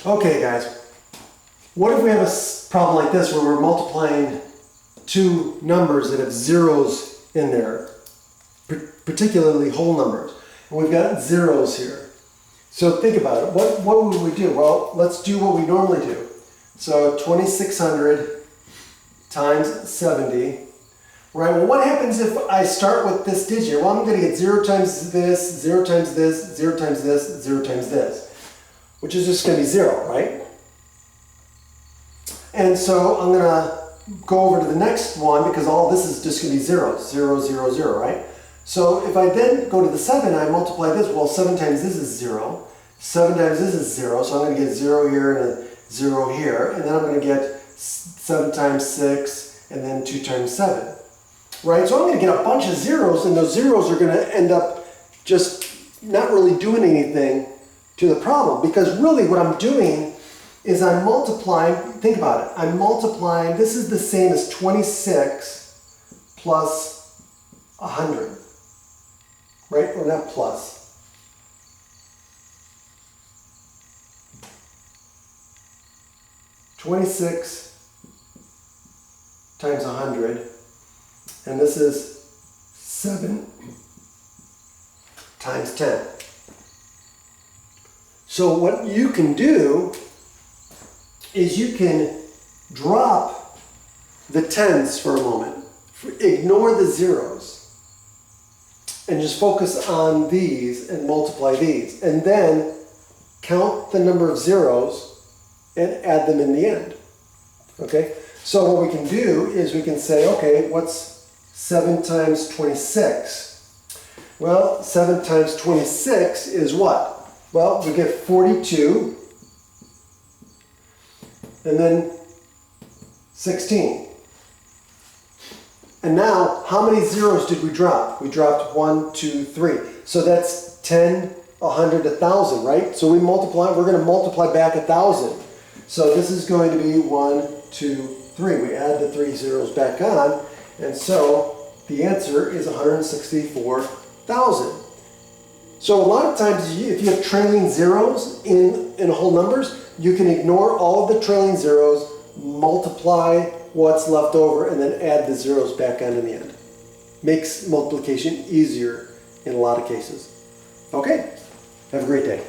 Okay guys, what if we have a problem like this where we're multiplying two numbers that have zeros in there, particularly whole numbers, and we've got zeros here. So think about it. What would we do? Well, let's do what we normally do. So 2600 times 70. Right, well what happens if I start with this digit? Well, I'm going to get 0 times this, 0 times this, 0 times this, 0 times this, which is just going to be 0, right? And so I'm going to go over to the next one because all this is just going to be zeros, 0, 0, 0, right? So if I then go to the 7, I multiply this, well 7 times this is 0, 7 times this is 0, so I'm going to get 0 here and a 0 here, and then I'm going to get 7 times 6, and then 2 times 7. Right, so I'm going to get a bunch of zeros, and those zeros are going to end up just not really doing anything to the problem, because really what I'm doing is I'm multiplying, think about it, I'm multiplying, this is the same as 26 plus 100, right, or not plus. (26) times 100. And this is 7 times 10. So what you can do is you can drop the tens for a moment. Ignore the zeros. And just focus on these and multiply these. And then count the number of zeros and add them in the end. Okay? So what we can do is we can say, okay, what's 7 times 26. Well, 7 times 26 is what? Well, we get 42, and then 16. And now, how many zeros did we drop? We dropped 1, 2, 3. So that's 10, 100, 1,000, right? So we're going to multiply back 1,000. So this is going to be 1, 2, 3. We add the 3 zeros back on. And so the answer is 164,000. So a lot of times if you have trailing zeros in whole numbers, you can ignore all of the trailing zeros, multiply what's left over, and then add the zeros back on in the end. Makes multiplication easier in a lot of cases. Okay, have a great day.